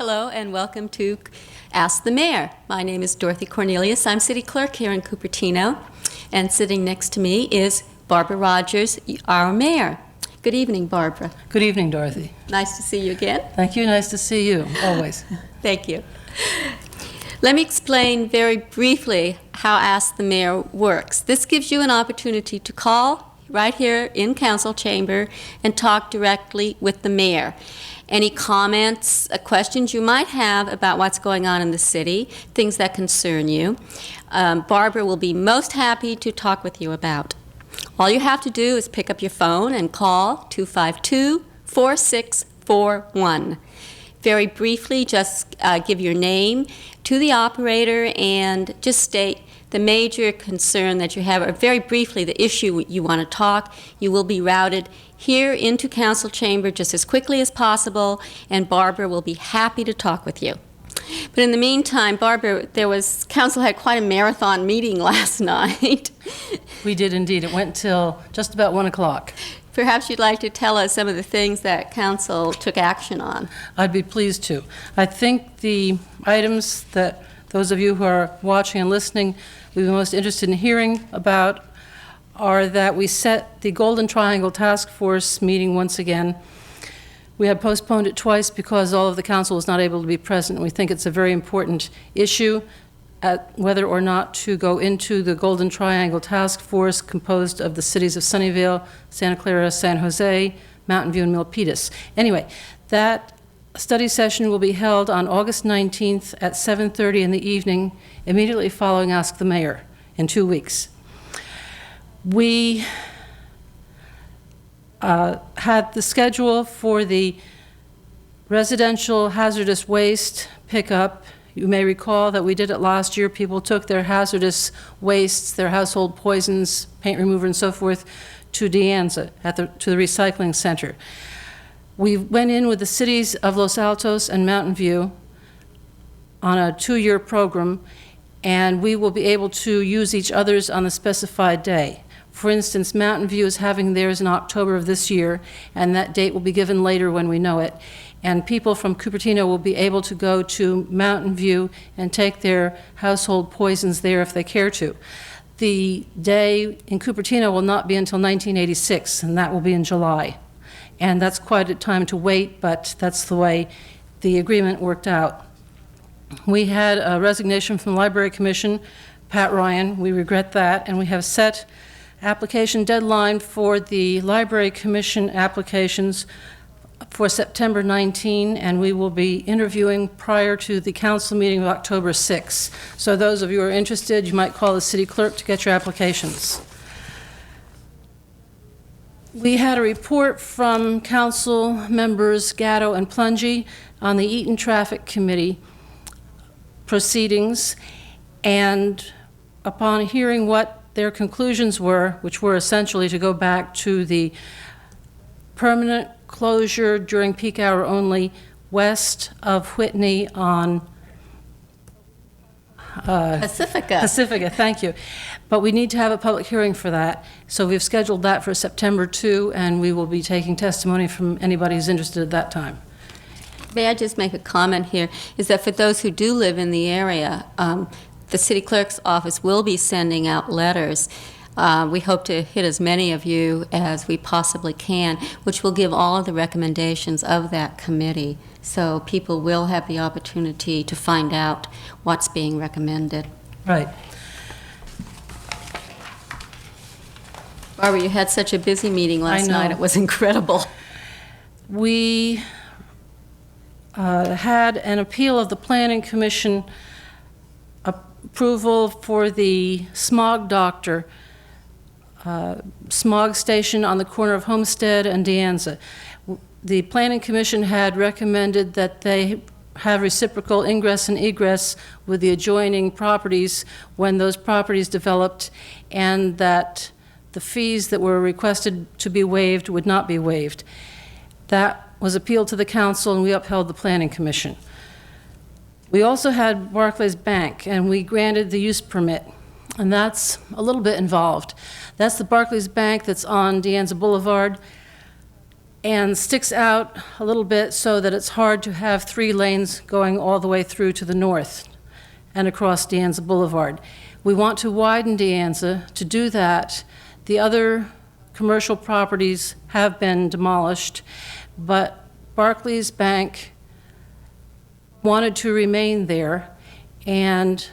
Hello and welcome to Ask the Mayor. My name is Dorothy Cornelius. I'm City Clerk here in Cupertino, and sitting next to me is Barbara Rogers, our Mayor. Good evening, Barbara. Good evening, Dorothy. Nice to see you again. Thank you. Nice to see you, always. Thank you. Let me explain very briefly how Ask the Mayor works. This gives you an opportunity to call right here in Council Chamber and talk directly with the Mayor. Any comments, questions you might have about what's going on in the city, things that concern you, Barbara will be most happy to talk with you about. All you have to do is pick up your phone and call 252-4641. Very briefly, just give your name to the operator and just state the major concern that you have, or very briefly the issue you want to talk. You will be routed here into Council Chamber just as quickly as possible, and Barbara will be happy to talk with you. But in the meantime, Barbara, Council had quite a marathon meeting last night. We did indeed. It went till just about 1 o'clock. Perhaps you'd like to tell us some of the things that Council took action on. I'd be pleased to. I think the items that those of you who are watching and listening will be most interested in hearing about are that we set the Golden Triangle Task Force meeting once again. We have postponed it twice because all of the council was not able to be present. We think it's a very important issue at whether or not to go into the Golden Triangle Task Force composed of the cities of Sunnyvale, Santa Clara, San Jose, Mountain View, and Milpitas. Anyway, that study session will be held on August 19th at 7:30 in the evening, immediately following Ask the Mayor in 2 weeks. We had the schedule for the residential hazardous waste pickup. You may recall that we did it last year. People took their hazardous wastes, their household poisons, paint remover, and so forth, to De Anza, to the recycling center. We went in with the cities of Los Altos and Mountain View on a 2-year program, and we will be able to use each other's on the specified day. For instance, Mountain View is having theirs in October of this year, and that date will be given later when we know it. And people from Cupertino will be able to go to Mountain View and take their household poisons there if they care to. The day in Cupertino will not be until 1986, and that will be in July. And that's quite a time to wait, but that's the way the agreement worked out. We had a resignation from the Library Commission, Pat Ryan. We regret that, and we have set application deadline for the Library Commission applications for September 19, and we will be interviewing prior to the council meeting of October 6. So those of you who are interested, you might call the city clerk to get your applications. We had a report from council members Gatto and Plungy on the Eaton Traffic Committee proceedings, and upon hearing what their conclusions were, which were essentially to go back to the permanent closure during peak hour only west of Whitney on Pacifica, thank you. But we need to have a public hearing for that. So we've scheduled that for September 2, and we will be taking testimony from anybody who's interested at that time. May I just make a comment here, is that for those who do live in the area, the city clerk's office will be sending out letters. We hope to hit as many of you as we possibly can, which will give all of the recommendations of that committee. So people will have the opportunity to find out what's being recommended. Right. Barbara, you had such a busy meeting last night. It was incredible. We had an appeal of the Planning Commission approval for the smog doctor smog station on the corner of Homestead and De Anza. The Planning Commission had recommended that they have reciprocal ingress and egress with the adjoining properties when those properties developed, and that the fees that were requested to be waived would not be waived. That was appealed to the council, and we upheld the Planning Commission. We also had Barclays Bank, and we granted the use permit, and that's a little bit involved. That's the Barclays Bank that's on De Anza Boulevard. and sticks out a little bit so that it's hard to have 3 lanes going all the way through to the north and across De Anza Boulevard. We want to widen De Anza. To do that, the other commercial properties have been demolished, but Barclays Bank wanted to remain there, and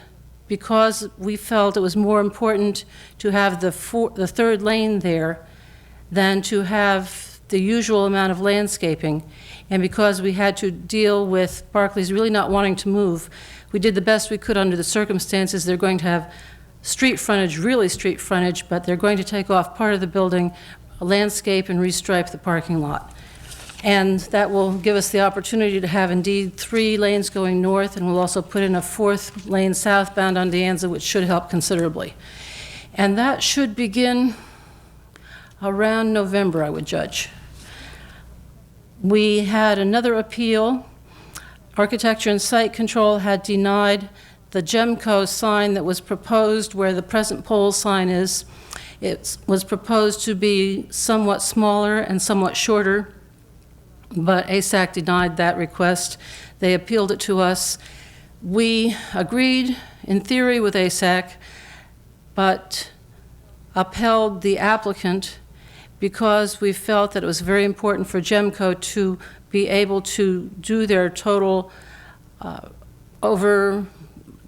because we felt it was more important to have the 3rd lane there than to have the usual amount of landscaping, and because we had to deal with Barclays really not wanting to move, we did the best we could under the circumstances. They're going to have street frontage, really street frontage, but they're going to take off part of the building, landscape, and restripe the parking lot. And that will give us the opportunity to have indeed 3 lanes going north, and we'll also put in a 4th lane southbound on De Anza, which should help considerably. And that should begin around November, I would judge. We had another appeal. Architecture and Site Control had denied the Gemco sign that was proposed where the present pole sign is. It was proposed to be somewhat smaller and somewhat shorter, but ASAC denied that request. They appealed it to us. We agreed in theory with ASAC, but upheld the applicant because we felt that it was very important for Gemco to be able to do their total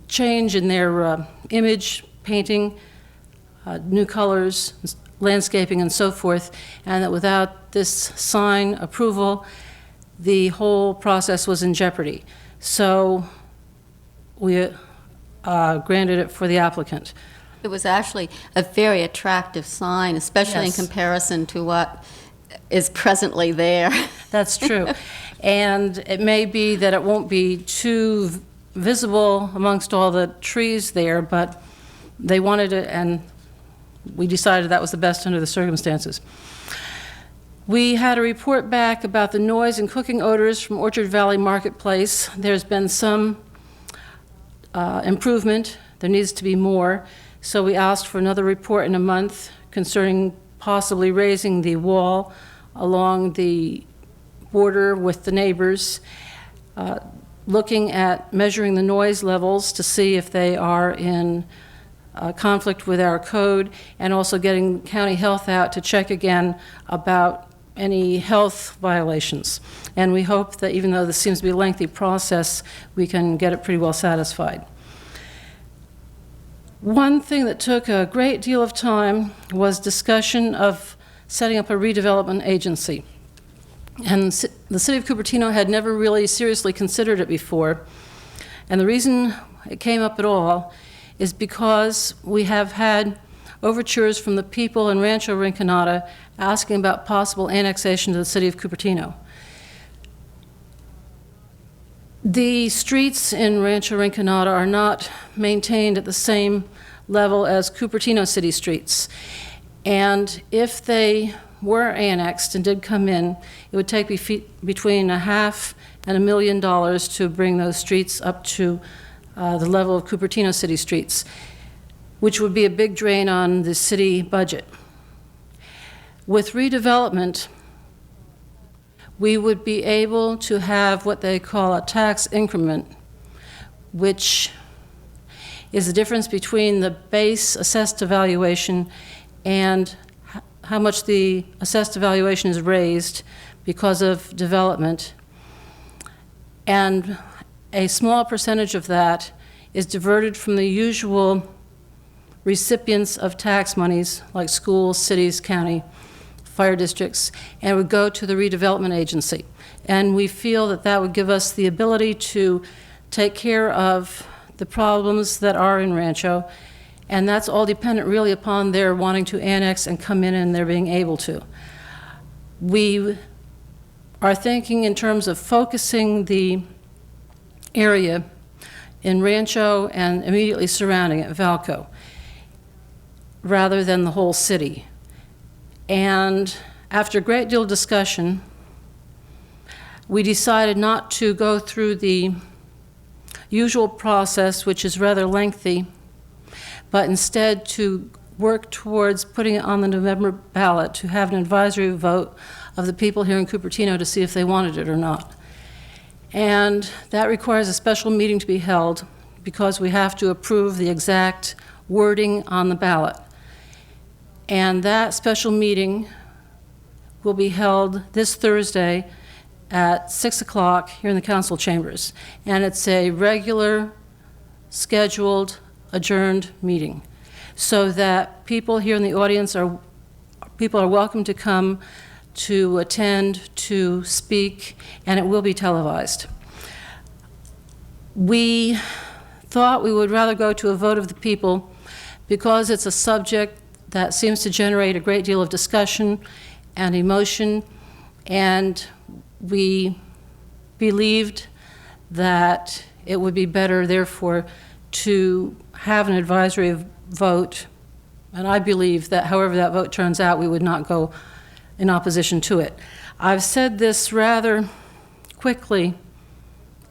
change in their image, painting, new colors, landscaping, and so forth, and that without this sign approval, the whole process was in jeopardy. So we granted it for the applicant. It was actually a very attractive sign, especially Yes. in comparison to what is presently there. That's true. And it may be that it won't be too visible amongst all the trees there, but they wanted it, and we decided that was the best under the circumstances. We had a report back about the noise and cooking odors from Orchard Valley Marketplace. There's been some improvement. There needs to be more. So we asked for another report in a month concerning possibly raising the wall along the border with the neighbors, looking at measuring the noise levels to see if they are in conflict with our code, and also getting county health out to check again about any health violations. And we hope that even though this seems to be a lengthy process, we can get it pretty well satisfied. One thing that took a great deal of time was discussion of setting up a redevelopment agency. And the city of Cupertino had never really seriously considered it before. And the reason it came up at all is because we have had overtures from the people in Rancho Rinconada asking about possible annexation to the city of Cupertino. The streets in Rancho Rinconada are not maintained at the same level as Cupertino city streets. And if they were annexed and did come in, it would take between $500,000 and $1 million to bring those streets up to the level of Cupertino city streets, which would be a big drain on the city budget. With redevelopment, we would be able to have what they call a tax increment, which is the difference between the base assessed evaluation and how much the assessed evaluation is raised because of development. And a small percentage of that is diverted from the usual recipients of tax monies, like schools, cities, county, fire districts, and would go to the redevelopment agency. And we feel that that would give us the ability to take care of the problems that are in Rancho, and that's all dependent really upon their wanting to annex and come in and their being able to. We are thinking in terms of focusing the area in Rancho and immediately surrounding it, Valco, rather than the whole city. And after a great deal of discussion, we decided not to go through the usual process, which is rather lengthy, but instead to work towards putting it on the November ballot to have an advisory vote of the people here in Cupertino to see if they wanted it or not. And that requires a special meeting to be held because we have to approve the exact wording on the ballot. And that special meeting will be held this Thursday at 6 o'clock here in the council chambers. And it's a regular, scheduled, adjourned meeting, so that people here in the audience are welcome to come to attend, to speak, and it will be televised. We thought we would rather go to a vote of the people because it's a subject that seems to generate a great deal of discussion and emotion, and we believed that it would be better, therefore, to have an advisory vote, and I believe that however that vote turns out, we would not go in opposition to it. I've said this rather quickly,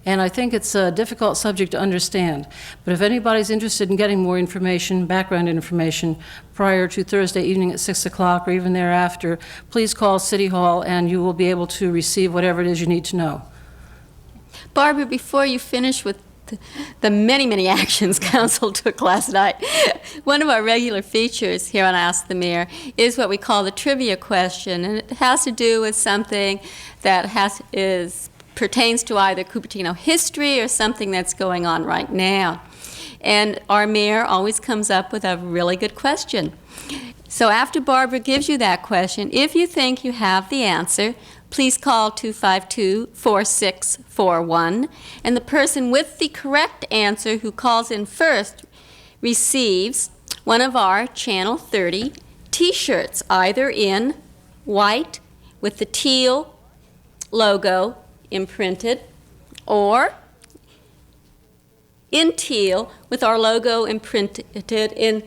and I think it's a difficult subject to understand, but if anybody's interested in getting more information, background information, prior to Thursday evening at 6 o'clock or even thereafter, please call City Hall and you will be able to receive whatever it is you need to know. Barbara, before you finish with the many, many actions council took last night, one of our regular features here on Ask the Mayor is what we call the trivia question, and it has to do with something that pertains to either Cupertino history or something that's going on right now. And our mayor always comes up with a really good question. So after Barbara gives you that question, if you think you have the answer, please call 252-4641, and the person with the correct answer who calls in first receives one of our Channel 30 T-shirts, either in white with the teal logo imprinted, or in teal with our logo imprinted in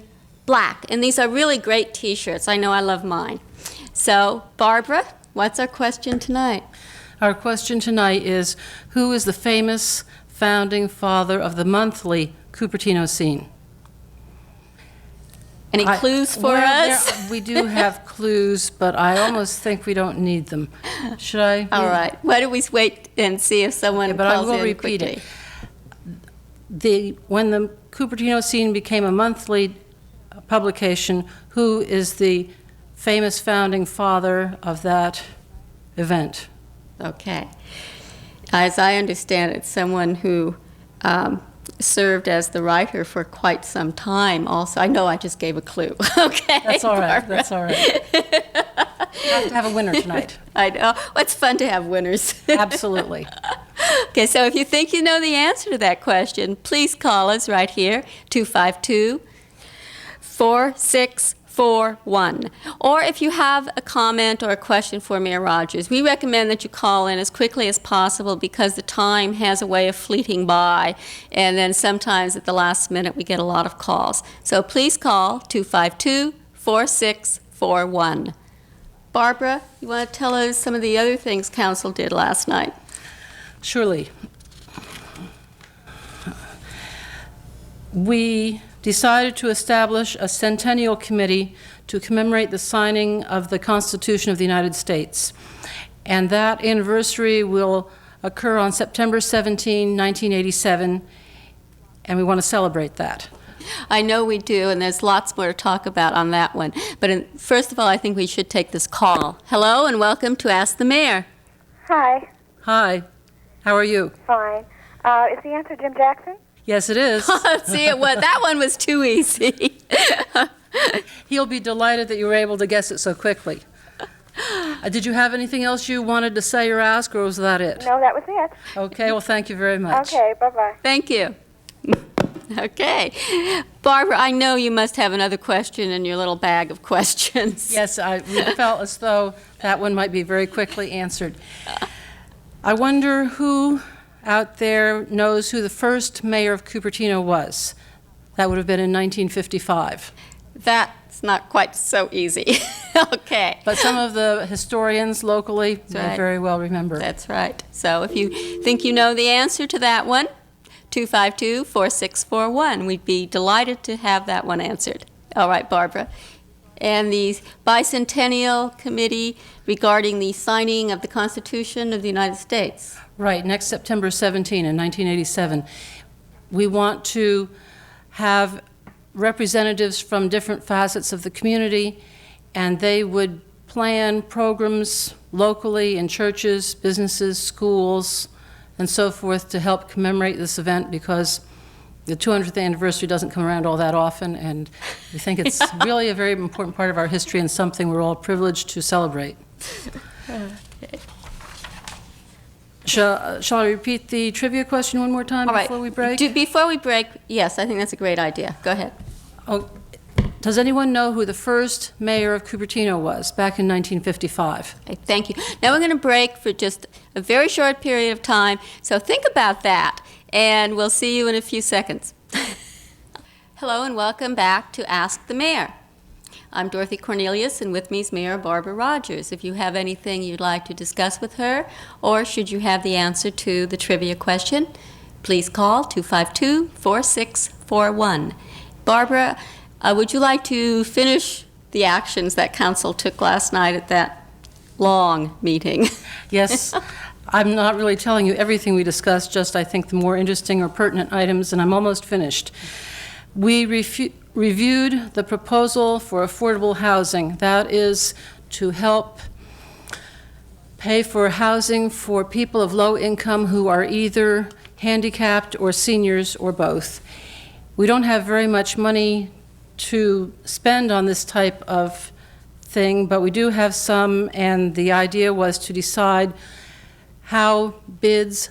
black. And these are really great T-shirts. I know I love mine. So, Barbara, what's our question tonight? Our question tonight is, who is the famous founding father of the monthly Cupertino scene? Any clues for us? We do have clues, but I almost think we don't need them. Should I? All right. Why don't we wait and see if someone But I calls will in repeat quickly. it. When the Cupertino scene became a monthly publication, who is the famous founding father of that event? Okay. As I understand it, someone who served as the writer for quite some time also. I know I just gave a clue. Okay. That's all right. Barbara. That's all right. We have to have a winner tonight. I know. Well, it's fun to have winners. Absolutely. Okay, so if you think you know the answer to that question, please call us right here, 252-4641. Or if you have a comment or a question for Mayor Rogers, we recommend that you call in as quickly as possible because the time has a way of fleeting by, and then sometimes at the last minute we get a lot of calls. So please call 252-4641. Barbara, you want to tell us some of the other things council did last night? Surely. We decided to establish a centennial committee to commemorate the signing of the Constitution of the United States. And that anniversary will occur on September 17, 1987, and we want to celebrate that. I know we do, and there's lots more to talk about on that one. But first of all, I think we should take this call. Hello, and welcome to Ask the Mayor. Hi. Hi. How are you? Fine. Is the answer Jim Jackson? Yes, it is. See, that one was too easy. He'll be delighted that you were able to guess it so quickly. Did you have anything else you wanted to say or ask, or was that it? No, that was it. Okay, well, thank you very much. Okay, bye-bye. Thank you. Okay. Barbara, I know you must have another question in your little bag of questions. Yes, we felt as though that one might be very quickly answered. I wonder who out there knows who the first mayor of Cupertino was. That would have been in 1955. That's not quite so easy. Okay. But some of the historians locally may right. very well remember. That's right. So if you think you know the answer to that one, 252-4641. We'd be delighted to have that one answered. All right, Barbara. and the Bicentennial Committee regarding the signing of the Constitution of the United States. Right, next September 17 in 1987. We want to have representatives from different facets of the community, and they would plan programs locally in churches, businesses, schools, and so forth to help commemorate this event, because the 200th anniversary doesn't come around all that often, and we think it's really a very important part of our history and something we're all privileged to celebrate. Shall I repeat the trivia question one more time before we break? Before we break, yes, I think that's a great idea. Go ahead. Oh, does anyone know who the first mayor of Cupertino was back in 1955? Okay, thank you. Now we're going to break for just a very short period of time, so think about that, and we'll see you in a few seconds. Hello and welcome back to Ask the Mayor. I'm Dorothy Cornelius, and with me is Mayor Barbara Rogers. If you have anything you'd like to discuss with her, or should you have the answer to the trivia question, please call 252-4641. Barbara, would you like to finish the actions that council took last night at that long meeting? Yes. I'm not really telling you everything we discussed, just I think the more interesting or pertinent items, and I'm almost finished. We reviewed the proposal for affordable housing. That is to help pay for housing for people of low income who are either handicapped or seniors or both. We don't have very much money to spend on this type of thing, but we do have some, and the idea was to decide how bids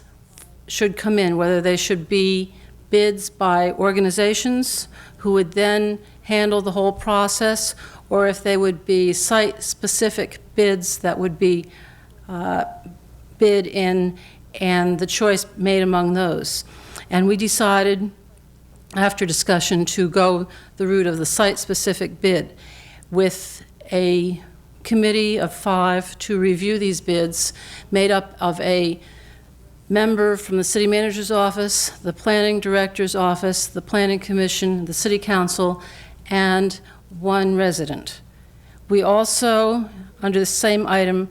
should come in, whether they should be bids by organizations who would then handle the whole process, or if they would be site-specific bids that would be bid in, and the choice made among those. And we decided, after discussion, to go the route of the site-specific bid with a committee of 5 to review these bids, made up of a member from the city manager's office, the planning director's office, the planning commission, the city council, and 1 resident. We also, under the same item,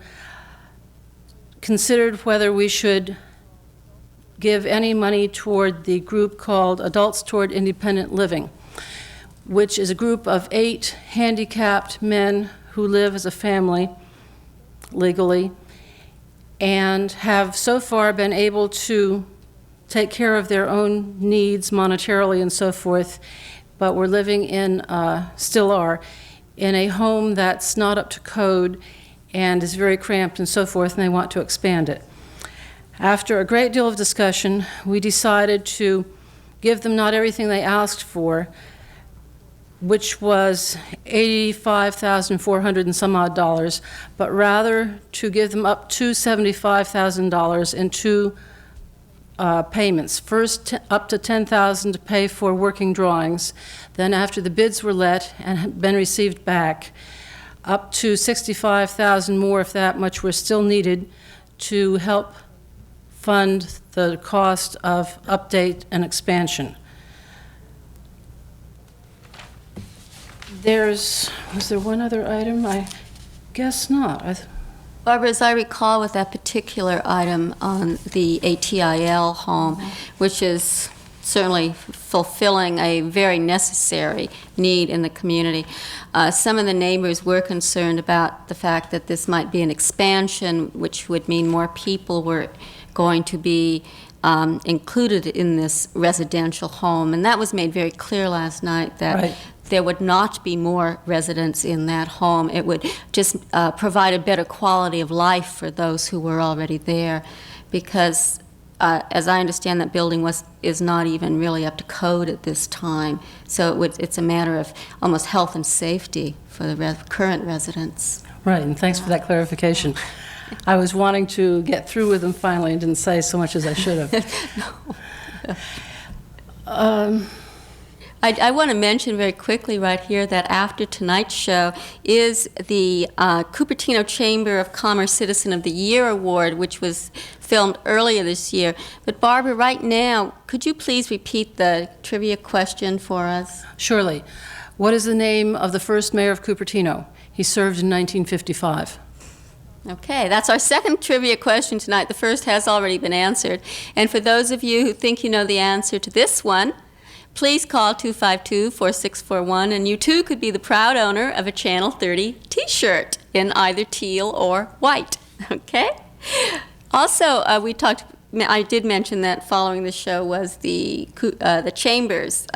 considered whether we should give any money toward the group called Adults Toward Independent Living, which is a group of 8 handicapped men who live as a family legally and have so far been able to take care of their own needs monetarily and so forth, but we're living in, still are, in a home that's not up to code and is very cramped and so forth, and they want to expand it. After a great deal of discussion, we decided to give them not everything they asked for, which was $85,400 and some odd dollars, but rather to give them up to $75,000 in 2 payments. First, up to $10,000 to pay for working drawings. Then, after the bids were let and had been received back, up to $65,000 more, if that much were still needed, to help fund the cost of update and expansion. Was there one other item? I guess not. Barbara, as I recall with that particular item on the ATIL home, which is certainly fulfilling a very necessary need in the community, some of the neighbors were concerned about the fact that this might be an expansion, which would mean more people were going to be included in this residential home. And that was made very clear last night, that right. There would not be more residents in that home. It would just provide a better quality of life for those who were already there, because as I understand, that building is not even really up to code at this time. So it's a matter of almost health and safety for the current residents. Right, and thanks for that clarification. I was wanting to get through with them finally and didn't say so much as I should have. I want to mention very quickly right here that after tonight's show is the Cupertino Chamber of Commerce Citizen of the Year Award, which was filmed earlier this year. But Barbara, right now, could you please repeat the trivia question for us? Surely. What is the name of the first mayor of Cupertino? He served in 1955. Okay, that's our second trivia question tonight. The first has already been answered. And for those of you who think you know the answer to this one, please call 252-4641, and you too could be the proud owner of a Channel 30 t-shirt in either teal or white. Okay? Also, I did mention that following the show was the Chamber's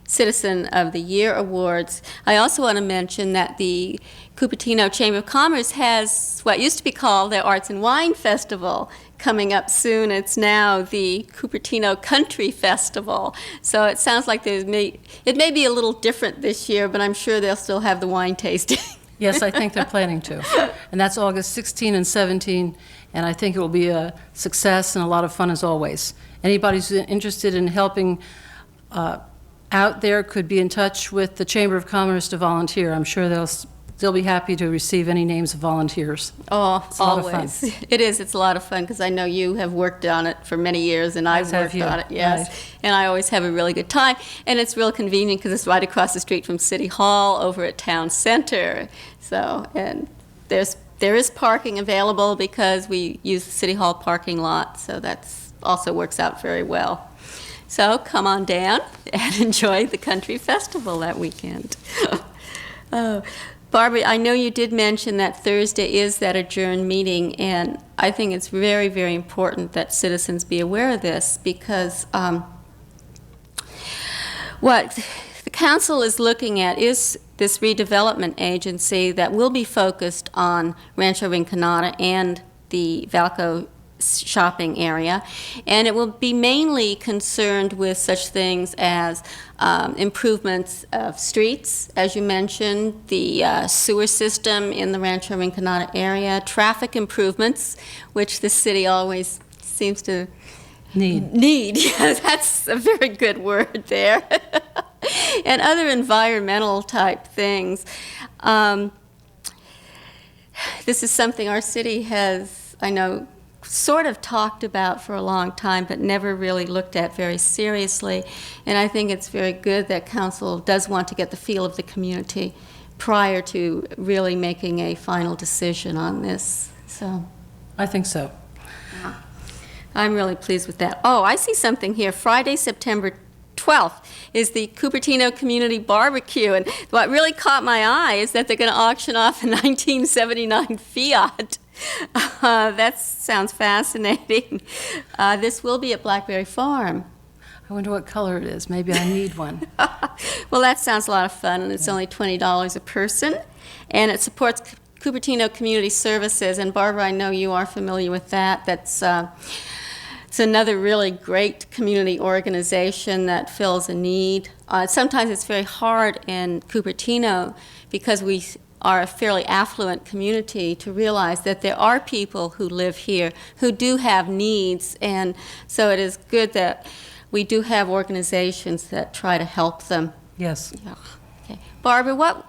Citizen of the Year Awards. I also want to mention that the Cupertino Chamber of Commerce has what used to be called their Arts and Wine Festival coming up soon. It's now the Cupertino Country Festival. So it sounds like it may be a little different this year, but I'm sure they'll still have the wine tasting. Yes, I think they're planning to. And that's August 16 and 17, and I think it will be a success and a lot of fun as always. Anybody who's interested in helping out there could be in touch with the Chamber of Commerce to volunteer. I'm sure they'll be happy to receive any names of volunteers. Oh, It's a lot of always. fun. It is. It's a lot of fun because I know you have worked on it for many years, and I've As have worked you. on it, yes. Right. And I always have a really good time. And it's real convenient because it's right across the street from City Hall over at Town Center. So, and there is parking available because we use the City Hall parking lot, so that's also works out very well. So come on down and enjoy the Country Festival that weekend. Barbara, I know you did mention that Thursday is that adjourned meeting, and I think it's very, very important that citizens be aware of this because what the council is looking at is this redevelopment agency that will be focused on Rancho Rinconada and the Valco shopping area, and it will be mainly concerned with such things as improvements of streets, as you mentioned, the sewer system in the Rancho Rinconada area, traffic improvements, which the city always seems to need. Yeah, that's a very good word there. And other environmental type things. This is something our city has, I know, sort of talked about for a long time, but never really looked at very seriously. And I think it's very good that council does want to get the feel of the community prior to really making a final decision on this. So I think so. I'm really pleased with that. Oh, I see something here. Friday, September 12th is the Cupertino Community Barbecue. And what really caught my eye is that they're going to auction off a 1979 Fiat. That sounds fascinating. This will be at Blackberry Farm. I wonder what color it is. Maybe I need one. Well, that sounds a lot of fun, and it's only $20 a person. And it supports Cupertino Community Services. And Barbara, I know you are familiar with that. That's it's another really great community organization that fills a need. Sometimes it's very hard in Cupertino because we are a fairly affluent community to realize that there are people who live here who do have needs, and so it is good that we do have organizations that try to help them. Yes. Yeah. Okay. Barbara,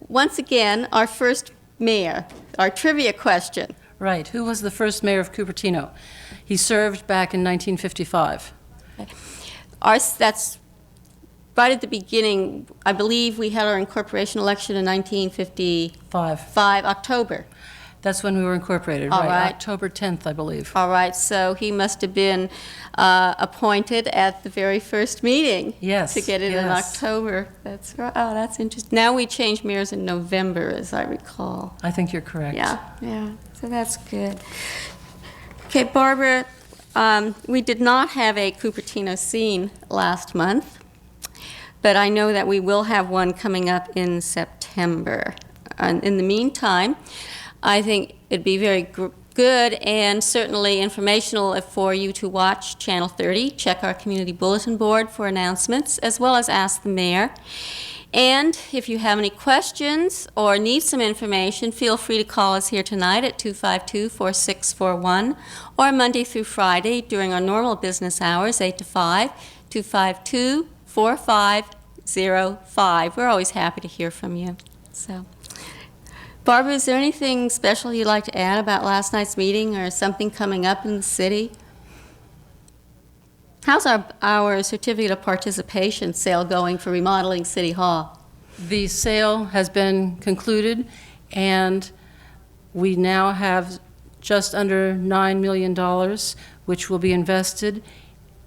once again, our first mayor, our trivia question. Right. Who was the first mayor of Cupertino? He served back in 1955. That's right at the beginning. I believe we had our incorporation election in 1955, October. That's when we were incorporated, All right? right. October 10th, I believe. All right, so he must have been appointed at the very first meeting. Yes, To get it in yes. October. That's right. Oh, that's interesting. Now we change mayors in November, as I recall. I think you're correct. Yeah, so that's good. Okay, Barbara, we did not have a Cupertino scene last month, but I know that we will have one coming up in September. And in the meantime, I think it'd be very good and certainly informational for you to watch Channel 30, check our community bulletin board for announcements, as well as ask the mayor. And if you have any questions or need some information, feel free to call us here tonight at 252-4641, or Monday through Friday during our normal business hours, 8 to 5, 252-4505. We're always happy to hear from you. So, Barbara, is there anything special you'd like to add about last night's meeting or something coming up in the city? How's our certificate of participation sale going for remodeling City Hall? The sale has been concluded, and we now have just under $9 million, which will be invested,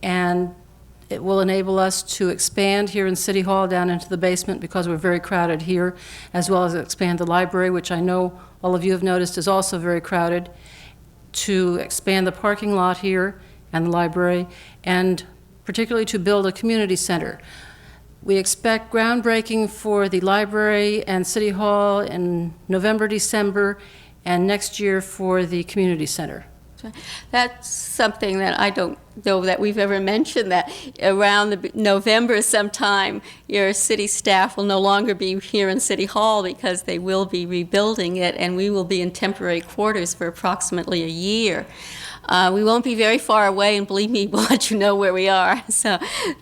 and it will enable us to expand here in City Hall down into the basement because we're very crowded here, as well as expand the library, which I know all of you have noticed is also very crowded, to expand the parking lot here and the library, and particularly to build a community center. We expect groundbreaking for the library and City Hall in November, December, and next year for the community center. That's something that I don't know that we've ever mentioned, that around November sometime, your city staff will no longer be here in City Hall because they will be rebuilding it, and we will be in temporary quarters for approximately a year. We won't be very far away, and believe me, we'll let you know where we are.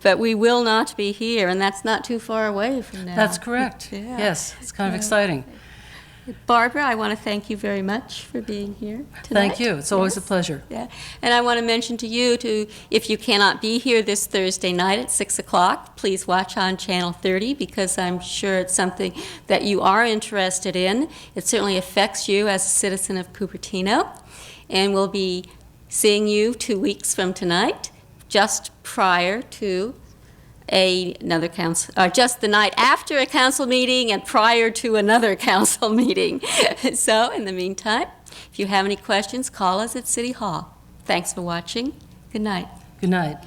But we will not be here, and that's not too far away from now. That's correct. Yeah. Yes, it's kind of exciting. Barbara, I want to thank you very much for being here tonight. Thank you. It's always a Yes. pleasure. Yeah, and I want to mention to you, if you cannot be here this Thursday night at 6 o'clock, please watch on Channel 30, because I'm sure it's something that you are interested in. It certainly affects you as a citizen of Cupertino, and we'll be seeing you 2 weeks from tonight, just prior to another council, just the night after a council meeting and prior to another council meeting. So, in the meantime, if you have any questions, call us at City Hall. Thanks for watching. Good night. Good night.